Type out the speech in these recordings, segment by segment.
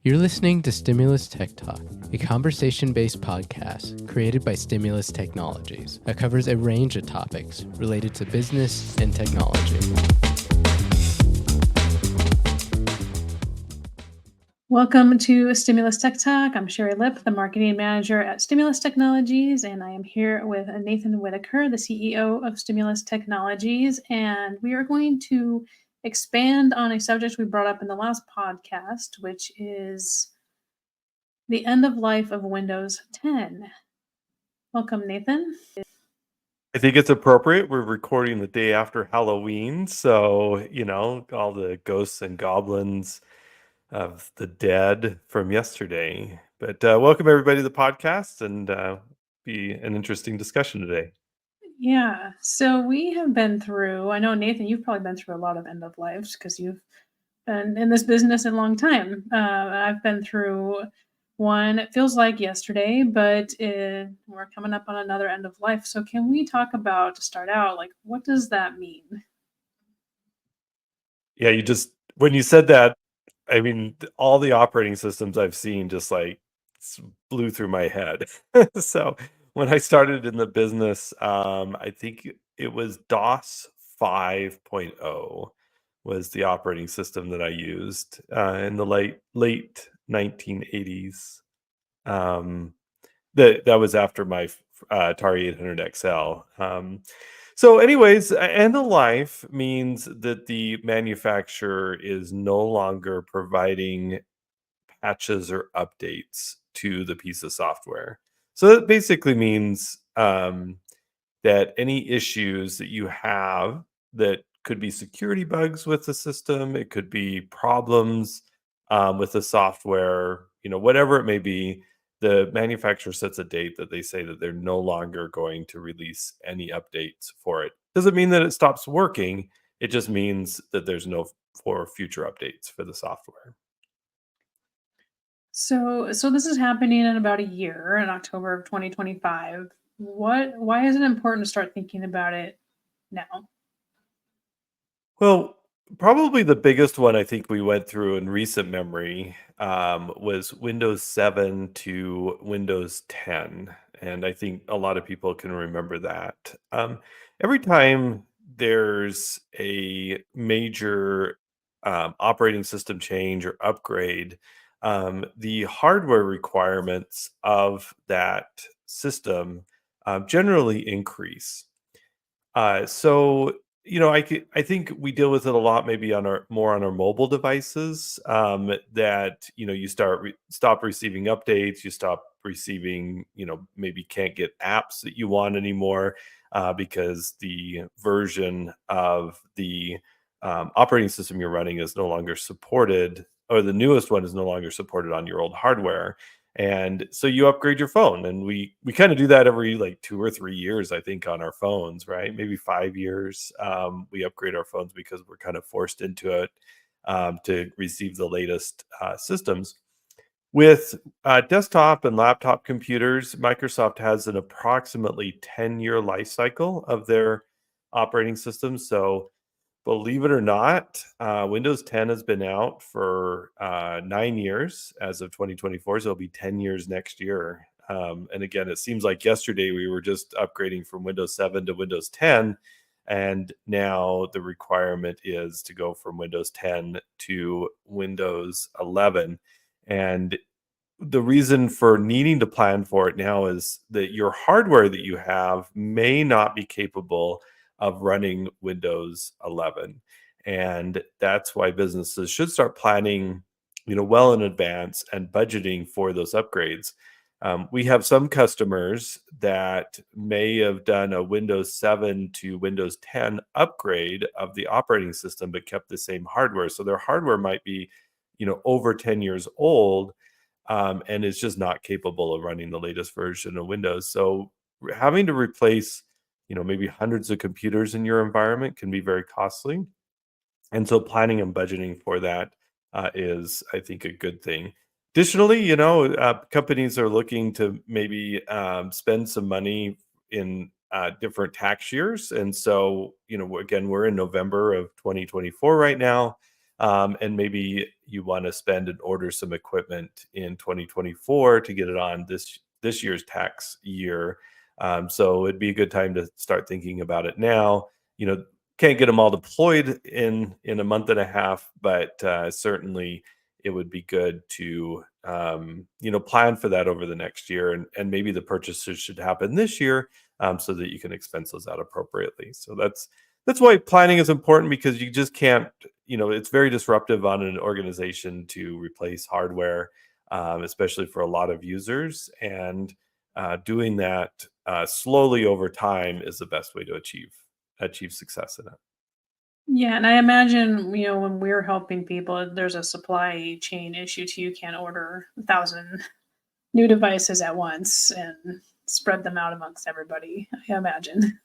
You're listening to Stimulus Tech Talk, a conversation-based podcast created by Stimulus Technologies that covers a range of topics related to business and technology. Welcome to Stimulus Tech Talk. I'm Sherry Lipp, the marketing manager at Stimulus Technologies, and I am here with Nathan Whitaker, the CEO of Stimulus Technologies, and we are going to expand on a subject we brought up in the last podcast, which is the end of life of Windows 10. Welcome, Nathan. I think it's appropriate. We're recording the day after Halloween, so, all the ghosts and goblins of the dead from yesterday. But welcome everybody to the podcast, and be an interesting discussion today. Yeah, so we have been through, I know, Nathan, you've probably been through a lot of end of lives because you've been in this business a long time. I've been through one, it feels like yesterday, but we're coming up on another end of life. So can we talk about, to start out, like, what does that mean? Yeah, when you said that, I mean, all the operating systems I've seen just like blew through my head. So when I started in the business, I think it was DOS 5.0 was the operating system that I used in the late 1980s. That was after my Atari 800 XL. So anyways, end of life means that the manufacturer is no longer providing patches or updates to the piece of software. So that basically means that any issues that you have that could be security bugs with the system, it could be problems with the software, whatever it may be, the manufacturer sets a date that they say that they're no longer going to release any updates for it. Doesn't mean that it stops working. It just means that there's no for future updates for the software. So this is happening in about a year, in October of 2025. Why is it important to start thinking about it now? Well, probably the biggest one I think we went through in recent memory was Windows 7 to Windows 10. And I think a lot of people can remember that. Every time there's a major operating system change or upgrade, the hardware requirements of that system generally increase. So I think we deal with it a lot, maybe on our mobile devices. That you stop receiving updates, you stop receiving, maybe can't get apps that you want anymore because the version of the operating system you're running is no longer supported, or the newest one is no longer supported on your old hardware. And so you upgrade your phone, and we kind of do that every like 2 or 3 years, I think, on our phones, right? Maybe 5 years. We upgrade our phones because we're kind of forced into it to receive the latest systems. With desktop and laptop computers, Microsoft has an approximately 10-year life cycle of their operating system. So believe it or not, Windows 10 has been out for 9 years as of 2024, so it'll be 10 years next year. And again, it seems like yesterday we were just upgrading from Windows 7 to Windows 10, and now the requirement is to go from Windows 10 to Windows 11. And the reason for needing to plan for it now is that your hardware that you have may not be capable of running Windows 11. And that's why businesses should start planning, well in advance and budgeting for those upgrades. We have some customers that may have done a Windows 7 to Windows 10 upgrade of the operating system, but kept the same hardware. So their hardware might be, over 10 years old, and it's just not capable of running the latest version of Windows. So having to replace, maybe hundreds of computers in your environment can be very costly. And so planning and budgeting for that is, I think, a good thing. Additionally, companies are looking to maybe spend some money in different tax years. And so, again, we're in November of 2024 right now. and maybe you want to spend and order some equipment in 2024 to get it on this year's tax year. So it'd be a good time to start thinking about it now. Can't get them all deployed in a month and a half, but certainly it would be good to plan for that over the next year, and maybe the purchases should happen this year, so that you can expense those out appropriately. So that's why planning is important, because you just can't, it's very disruptive on an organization to replace hardware, especially for a lot of users. And doing that slowly over time is the best way to achieve success in it. Yeah, and I imagine, when we're helping people, there's a supply chain issue too. You can't order 1,000 new devices at once and spread them out amongst everybody, I imagine.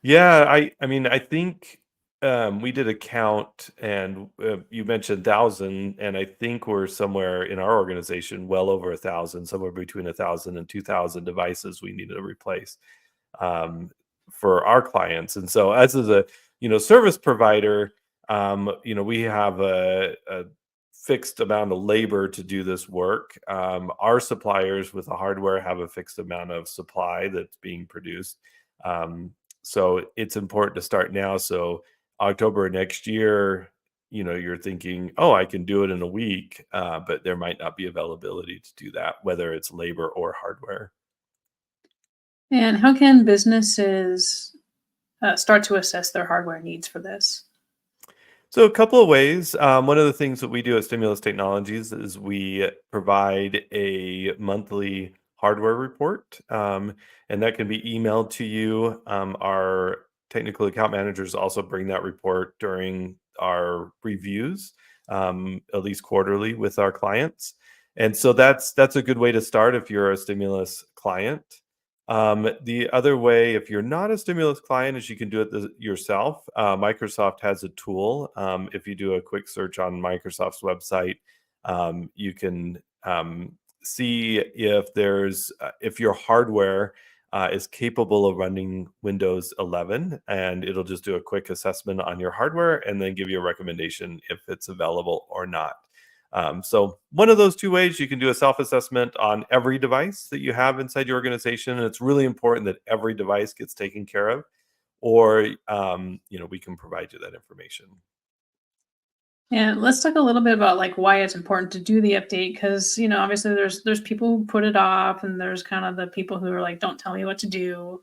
Yeah, I mean, I think we did a count, and you mentioned 1,000, and I think we're somewhere in our organization well over 1,000, somewhere between 1,000 and 2,000 devices we need to replace, um, for our clients. And so, as a service provider, we have a fixed amount of labor to do this work. Our suppliers with the hardware have a fixed amount of supply that's being produced. Um, so it's important to start now. So October next year, you're thinking, oh, I can do it in a week, but there might not be availability to do that, whether it's labor or hardware. And how can businesses start to assess their hardware needs for this? So a couple of ways. One of the things that we do at Stimulus Technologies is we provide a monthly hardware report, and that can be emailed to you. Our technical account managers also bring that report during our reviews, at least quarterly, with our clients. And so that's a good way to start if you're a Stimulus client. The other way, if you're not a stimulus client, is you can do it yourself. Microsoft has a tool. If you do a quick search on Microsoft's website, you can see if your hardware is capable of running Windows 11, and it'll just do a quick assessment on your hardware and then give you a recommendation if it's available or not. So one of those two ways, you can do a self-assessment on every device that you have inside your organization, and it's really important that every device gets taken care of. Or we can provide you that information. And let's talk a little bit about like why it's important to do the update, because obviously there's people who put it off, and there's kind of the people who are like, don't tell me what to do.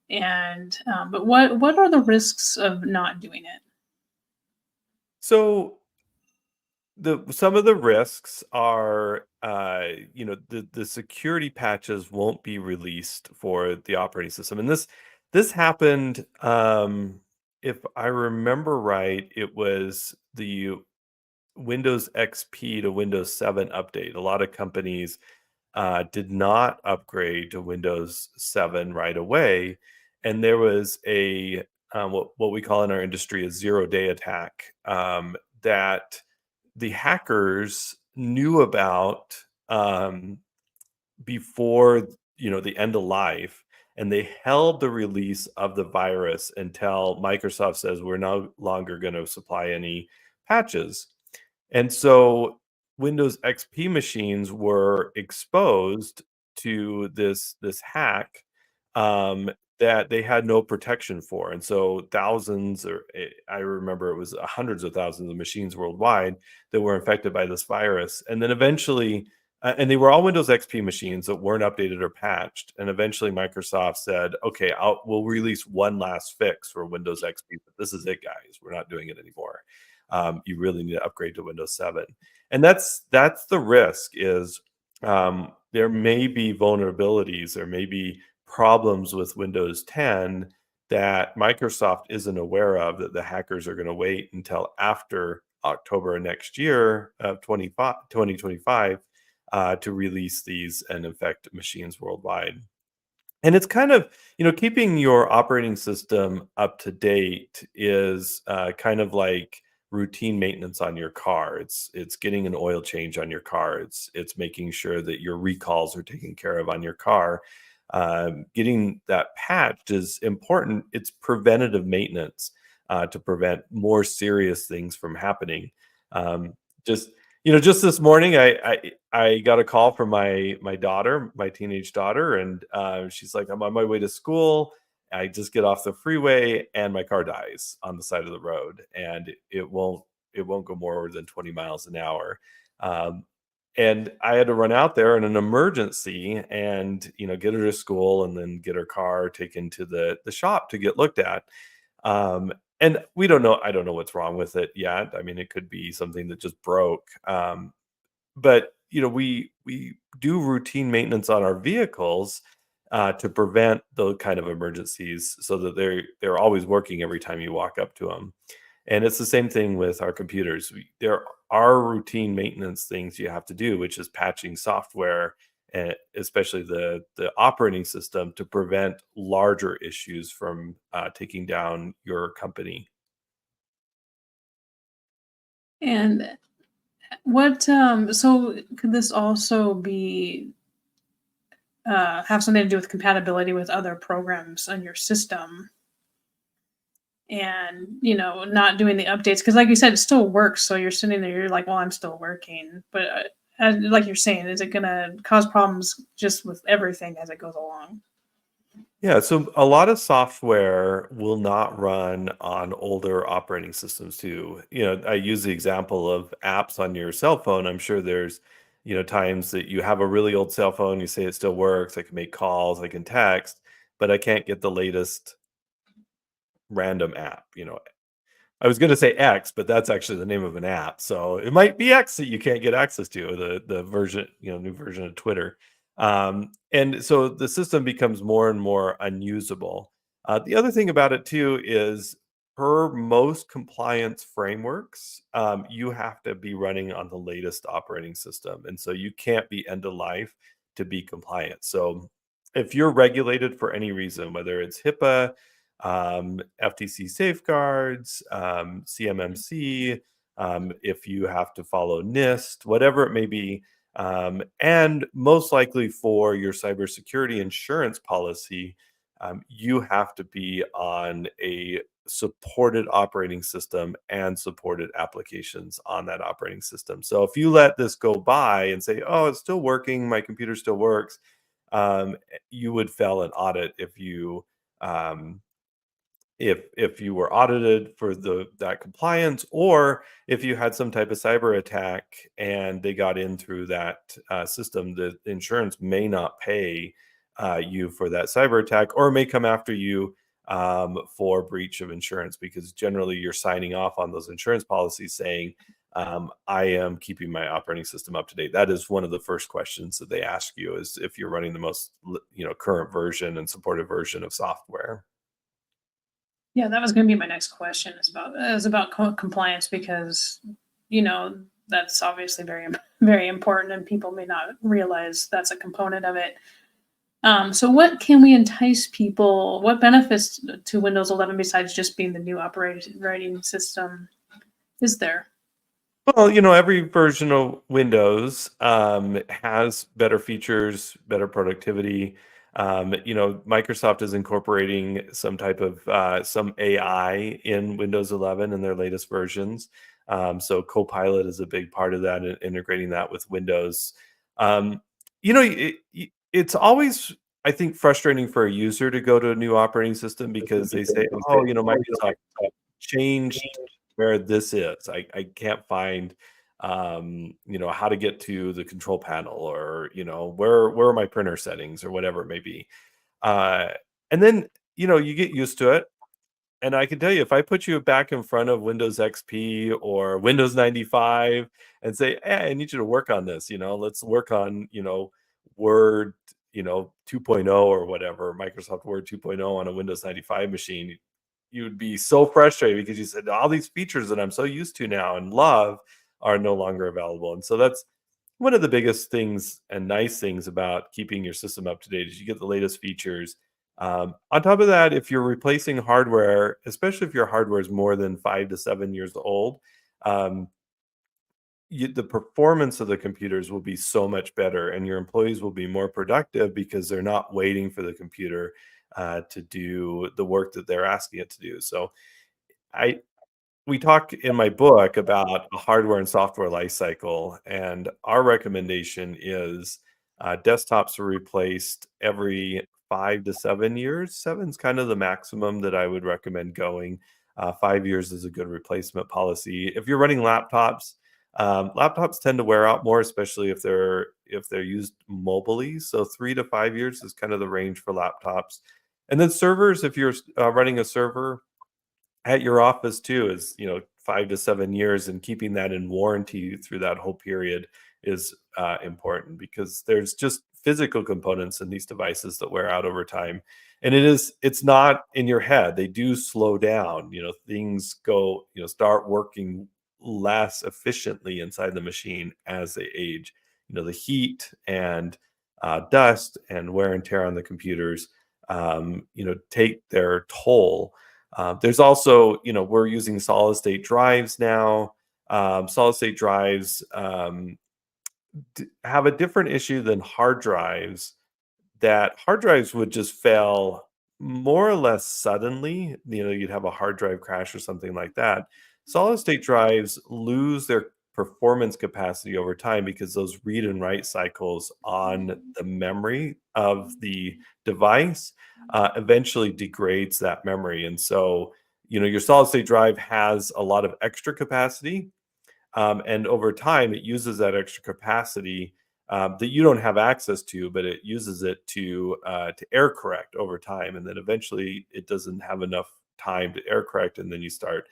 And but what are the risks of not doing it? So some of the risks are, the security patches won't be released for the operating system, and this happened. If I remember right, it was the Windows XP to Windows 7 update. A lot of companies did not upgrade to Windows 7 right away, and there was what we call in our industry a zero-day attack, that the hackers knew about, before the end of life, and they held the release of the virus until Microsoft says we're no longer going to supply any patches. And so Windows XP machines were exposed to this hack, that they had no protection for. And so thousands, I remember it was hundreds of thousands of machines worldwide that were infected by this virus. And then eventually, and they were all Windows XP machines that weren't updated or patched. And eventually, Microsoft said, "Okay, we'll release one last fix for Windows XP, but this is it, guys. We're not doing it anymore. You really need to upgrade to Windows 7." And that's the risk. Is there may be vulnerabilities, there may be problems with Windows 10 that Microsoft isn't aware of, that the hackers are going to wait until after October next year of 2025, to release these and infect machines worldwide. And it's kind of, keeping your operating system up to date is kind of like routine maintenance on your car. It's getting an oil change on your car. It's making sure that your recalls are taken care of on your car. Getting that patched is important. It's preventative maintenance, to prevent more serious things from happening. Um, just just this morning, I got a call from my daughter, my teenage daughter, and she's like, "I'm on my way to school. I just get off the freeway, and my car dies on the side of the road, and it won't go more than 20 miles an hour." Um, and I had to run out there in an emergency and get her to school and then get her car taken to the shop to get looked at. Um, and we don't know. I don't know what's wrong with it yet. I mean, it could be something that just broke. But we do routine maintenance on our vehicles to prevent those kind of emergencies, so that they're always working every time you walk up to them. And it's the same thing with our computers. There are routine maintenance things you have to do, which is patching software, especially the operating system, to prevent larger issues from taking down your company. And what so could this also be have something to do with compatibility with other programs on your system and not doing the updates because like you said it still works, so you're sitting there, you're like, well, I'm still working, but like you're saying, is it going to cause problems just with everything as it goes along? Yeah, so a lot of software will not run on older operating systems too. I use the example of apps on your cell phone. I'm sure there's, times that you have a really old cell phone, you say it still works, I can make calls, I can text, but I can't get the latest random app. I was gonna say X, but that's actually the name of an app. So it might be X that you can't get access to, the version, new version of Twitter. And so the system becomes more and more unusable. The other thing about it too is, per most compliance frameworks, you have to be running on the latest operating system, and so you can't be end of life to be compliant. So if you're regulated for any reason, whether it's HIPAA, FTC safeguards, CMMC, if you have to follow NIST, whatever it may be. And most likely for your cybersecurity insurance policy, you have to be on a supported operating system and supported applications on that operating system. So if you let this go by and say, "Oh, it's still working, my computer still works," you would fail an audit um, if you were audited for that compliance, or if you had some type of cyber attack and they got in through that system, the insurance may not pay you for that cyber attack, or may come after you for breach of insurance, because generally you're signing off on those insurance policies saying, I am keeping my operating system up to date. That is one of the first questions that they ask you, is if you're running the most current version and supported version of software. Yeah, that was going to be my next question. Is about compliance because you know that's obviously very important, and people may not realize that's a component of it. So, what can we entice people? What benefits to Windows 11 besides just being the new operating system is there? Well, every version of Windows has better features, better productivity. Microsoft is incorporating some type of some AI in Windows 11 in their latest versions. So Copilot is a big part of that, and integrating that with Windows. Um, it's always, I think, frustrating for a user to go to a new operating system, because they say, "Oh, Microsoft changed where this is. I can't find how to get to the control panel, or where are my printer settings, or whatever it may be." Uh and then you get used to it. And I can tell you, if I put you back in front of Windows XP or Windows 95 and say, "Hey, I need you to work on this, let's work on, Word, 2.0 or whatever, Microsoft Word 2.0 on a Windows 95 machine," you would be so frustrated, because you said all these features that I'm so used to now and love are no longer available. And so that's one of the biggest things and nice things about keeping your system up to date, is you get the latest features. On top of that, if you're replacing hardware, especially if your hardware is more than 5 to 7 years old, um, the performance of the computers will be so much better, and your employees will be more productive, because they're not waiting for the computer to do the work that they're asking it to do. So I we talk in my book about a hardware and software life cycle, and our recommendation is desktops are replaced every 5 to 7 years. Seven's kind of the maximum that I would recommend going. 5 years is a good replacement policy. If you're running laptops, laptops tend to wear out more, especially if they're used mobily. So 3 to 5 years is kind of the range for laptops. And then servers, if you're running a server at your office too, is 5 to 7 years, and keeping that in warranty through that whole period is important, because there's just physical components in these devices that wear out over time. And it's not in your head. They do slow down. Things start working less efficiently inside the machine as they age. The heat and dust and wear and tear on the computers take their toll. There's also, we're using solid state drives now. Solid state drives have a different issue than hard drives, that hard drives would just fail more or less suddenly. You'd have a hard drive crash or something like that. Solid state drives lose their performance capacity over time, because those read and write cycles on the memory of the device eventually degrades that memory. And so, your solid state drive has a lot of extra capacity, and over time, it uses that extra capacity that you don't have access to, but it uses it to error correct over time, and then eventually it doesn't have enough time to error correct, and then you start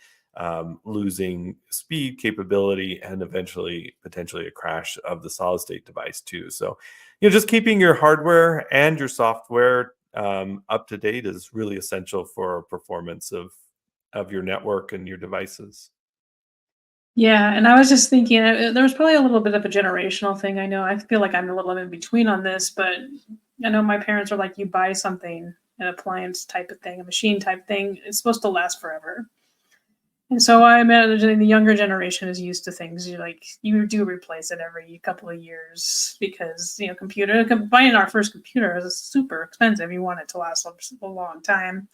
losing speed, capability, and eventually potentially a crash of the solid state device too. So, just keeping your hardware and your software up to date is really essential for performance of your network and your devices. Yeah, and I was just thinking, there was probably a little bit of a generational thing. I know I feel like I'm a little in between on this, but I know my parents are like, you buy something, an appliance type of thing, a machine type thing, it's supposed to last forever. And so I imagine the younger generation is used to things. You do replace it every couple of years, because buying our first computer is super expensive. You want it to last a long time.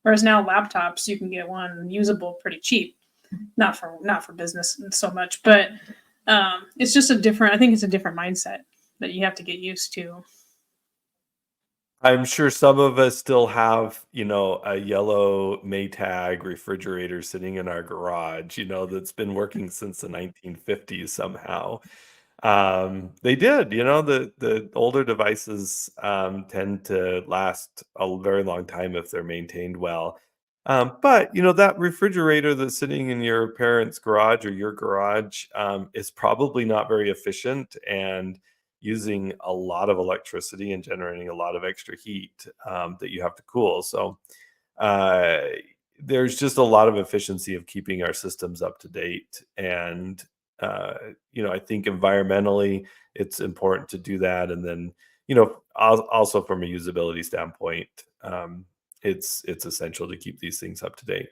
Whereas now laptops, you can get one usable pretty cheap. Not for business so much, but it's just I think it's a different mindset that you have to get used to. I'm sure some of us still have, a yellow Maytag refrigerator sitting in our garage, that's been working since the 1950s somehow. They did, the older devices tend to last a very long time if they're maintained well. But that refrigerator that's sitting in your parents' garage or your garage is probably not very efficient, and using a lot of electricity and generating a lot of extra heat that you have to cool. So uh, there's just a lot of efficiency of keeping our systems up to date. And I think environmentally, it's important to do that. And then, also from a usability standpoint, it's essential to keep these things up to date.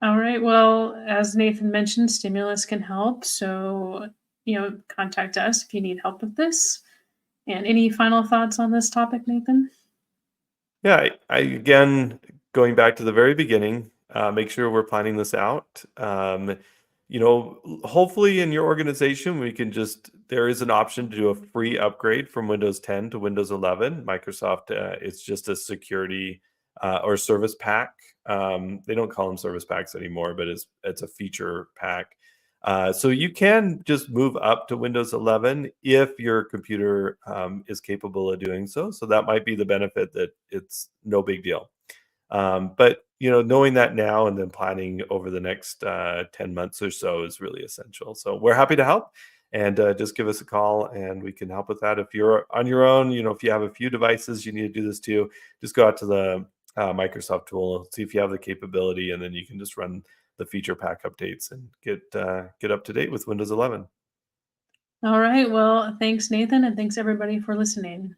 All right. Well, as Nathan mentioned, stimulus can help. So, contact us if you need help with this. And any final thoughts on this topic, Nathan? Yeah, I again, going back to the very beginning, make sure we're planning this out. Hopefully in your organization, there is an option to do a free upgrade from Windows 10 to Windows 11. Microsoft, it's just a security or service pack. They don't call them service packs anymore, but it's a feature pack. So you can just move up to Windows 11 if your computer is capable of doing so. So that might be the benefit, that it's no big deal. But knowing that now and then planning over the next 10 months or so is really essential. So we're happy to help, and just give us a call and we can help with that. If you're on your own, if you have a few devices you need to do this to, just go out to the Microsoft tool, see if you have the capability, and then you can just run the feature pack updates and get up to date with Windows 11. All right. Well, thanks, Nathan, and thanks everybody for listening.